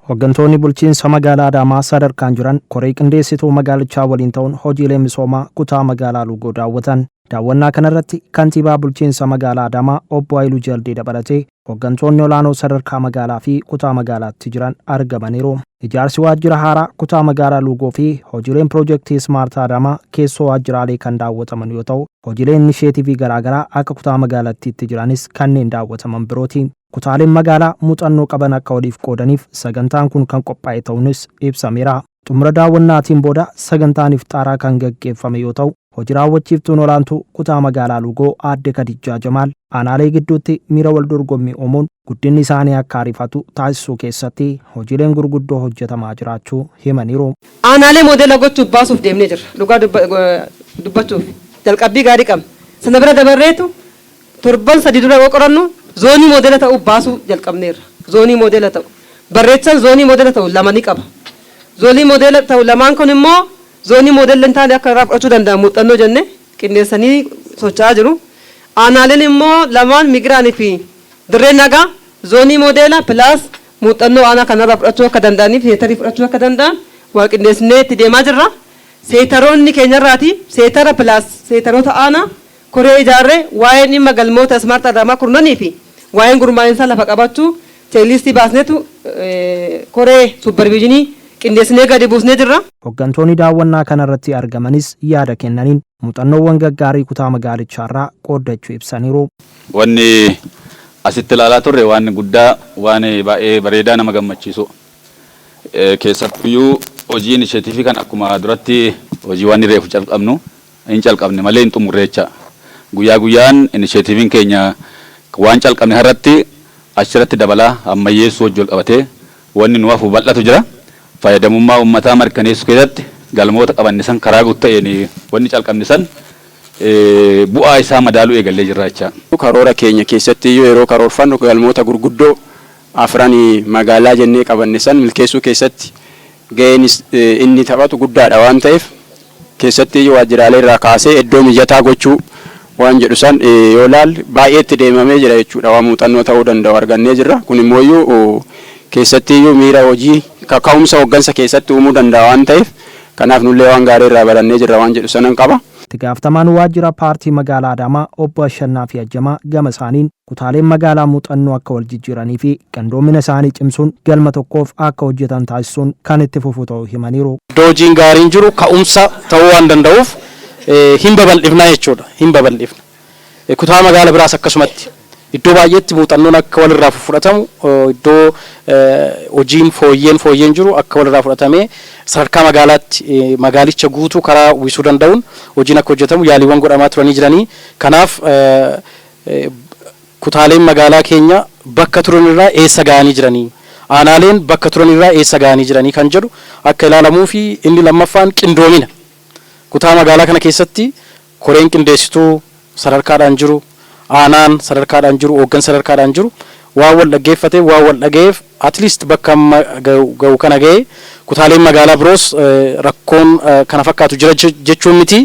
Hooggantoonni bulchiinsa magaalaa Adaamaa sadarkaan jiran koree qindeessituu magaalichaa waliin ta'uun hojiilee misoomaa kutaa magaalaa Luugoo daawwatan. Daawwannaa kanarratti kantiibaa bulchiinsa magaalaa Adaamaa obbo Haayiluu Jaldee dabalatee hooggantoonni olaanoo sadarkaa magaalaa fi kutaa magaalaatti jiran argamaniiru. Ijaarsi waajjira haaraa kutaa magaalaa Luugoo fi hojiileen piroojeektii Smaart Adaamaa keessoo waajjiraalee kan daawwataman yoo ta'u, hojiileen inisheetivii garaagaraa akka kutaa magaalaattiitti jiranis kanneen daawwataman birooti. Kutaaleen magaalaa muuxannoo qaban akka waliif qoodaniif sagantaan kun kan qophaa'e ta'uunis ibsameera. Xumura daawwannaatiin booda sagantaan iftaaraa kan gaggeeffame yoo ta'u, hojii raawwachiiftuun olaantuu kutaa magaalaa Luugoo aadde Kadijaa Jamaal aanaalee gidduutti miira wal dorgommii uumuun guddinni isaanii akka ariifatu taasisuu keessatti hojiileen gurguddoo hojjetamaa jiraachuu himaniiru. Aanaalee moodela gochuuf baasuuf deemnee jirra. Dhugaa dubbachuuf jalqabbii gaarii qabna. Sana bira dabarreetu torban sadii dura yoo qorannu zoonii moodela ta'uu baasuu jalqabneerra. Zoonii moodela ta'u barreechaan zoonii moodela ta'u lama ni qaba. Zoonii moodela ta'u lamaan kun immoo zoonii moodela hin taane akka irraa fudhachuu danda'an muuxannoo jenne qindeessanii socho'aa jiru. Aanaaleen immoo lamaan Migiraanii fi Dirree Nagaa zoonii moodela pilaas muuxannoo aanaa kanarraa fudhachuu akka danda'aniif seetarii fudhachuu akka danda'an waa qindeessinee itti deemaa jirra. Seetaroonni keenyarraati seetara pilaas seetaroota aanaa koree ijaarree waa'een dhimma galmoota Smaart Adaamaa kurnanii fi waa'een gurmaa'insa lafa qabachuu cheelistii baasneetu koree supervisionii qindeessinee gadi buusnee jirra. Hooggantoonni daawwannaa kanarratti argamanis yaada kennaniin muuxannoowwan gaggaarii kutaa magaalichaarraa qooddachuu ibsaniiru. Wanni asitti ilaalaa turre waan guddaa waan baay'ee bareedaa nama gammachiisu. Keessattuu hojii inisheetivii kan akkuma duratti hojii waan reefu calqabnu hin calqabne malee hin xumurreecha. Guyyaa guyyaan inisheetiviin keenya waan calqabne har'atti achirratti dabalaa ammayyeessuu hojii wal qabatee wanni nu hafu bal'atu jira. Fayyadamummaa uummataa mirkaneessuu keessatti galmoota qabanne san karaa guutta'een wanni calqabne san bu'aa isaa madaaluu eegallee jirra jecha. Karoora keenya keessatti yeroo karoorfannu galmoota gurguddoo afranii magaalaa jennee qabanne san milkeessuu keessatti ga'een inni taphatu guddaadha waan ta'eef keessatti waajjiraalee irraa kaasee iddoo mijataa gochuu waan jedhu san yoo ilaalle baay'eetti deemamee jira jechuudha. Waan muuxannoo ta'uu danda'u argannee jirra. Kun immoo keessatti miira hojii kaka'umsa hooggansa keessatti uumuu danda'a waan ta'eef kanaaf nullee waan gaarii irraa barannee jirra waan jedhu sanan qaba. Itti gaafatamaan waajjira paartii magaalaa Adaamaa obbo Ashannaa fi Ajjamaa gama isaaniin kutaaleen magaalaa muuxannoo akka wal jijjiiranii fi qindoomina isaanii cimsuun galma tokkoof akka hojjetan taasisuun kan itti fufu ta'uu himaniiru. Iddoo hojiin gaariin jiru ka'umsa ta'uu waan danda'uuf hin babal'ifnaa jechuudha. Hin babal'ifna. Kutaa magaalaa biraas akkasumatti iddoo baay'eetti muuxannoon akka walirraa fudhatamu iddoo hojiin fooyyeen jiru akka walirraa fudhatamee sadarkaa magaalaatti magaalicha guutuu karaa uwwisuu danda'uun hojiin akka hojjetamu yaaliiwwan godhamaa turanii jiranii. Kanaaf kutaaleen magaalaa keenya bakka turanirraa eessa ga'anii jiranii aanaaleen bakka turanirraa eessa ga'anii jiranii kan jedhu akka ilaalamuu fi inni lammaffaan qindoomina kutaa magaalaa kana keessatti koreen qindeessituu sadarkaadhaan jiru aanaan sadarkaadhaan jiru hooggan sadarkaadhaan jiru waan wal dhaggeeffatee waan wal dhaga'eef at least bakka ga'u kana ga'ee kutaaleen magaalaa biroos rakkoon kana fakkaatu jira jechuun miti.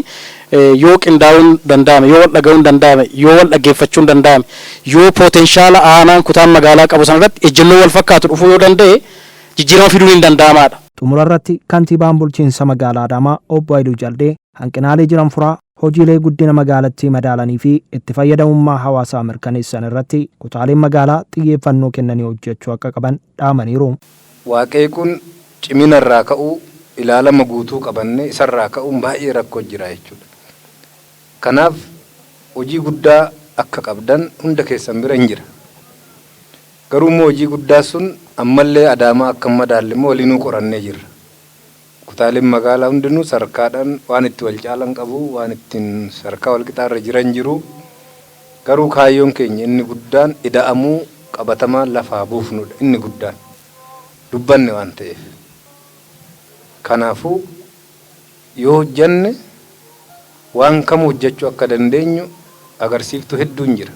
Yoo qindaa'uun danda'ame yoo wal dhaga'uun danda'ame yoo wal dhaggeeffachuun danda'ame yoo potenshaala aanaan kutaan magaalaa qabu sanarratti ejjennoo wal fakkaatu dhufuu yoo danda'e jijjiirama fiduun hin danda'amaadha. Xumura irratti kantiibaan bulchiinsa magaalaa Adaamaa obbo Haayiluu Jaldee hanqinaalee jiran furaa hojiilee guddina magaalattii madaalanii fi itti fayyadamummaa hawaasaa mirkaneessan irratti kutaaleen magaalaa xiyyeeffannoo kennanii hojjechuu akka qaban dhaamaniiru. Waaqee kun cimina irraa ka'uu ilaalama guutuu qabanne isarraa ka'uun baay'ee rakkoo jira jechuudha. Kanaaf hojii guddaa akka qabdan hunda keessan bira hin jira. Garuu immoo hojii guddaa sun ammallee Adaamaa akka madaalle immoo waliinuu qorannee jirra. Kutaaleen magaalaa hundinuu sarkaadhaan waan itti wal caalan qabu, waan ittiin sarkaa wal qixaarra jiran jiru. Garuu kaayyoon keenya inni guddaan ida'amuu qabatamaan lafaa buufnudha. Inni guddaan dubbanne waan ta'eef. Kanaafuu yoo hojjanne waan kam hojjechuu akka dandeenyu agarsiiftuu hedduun jira.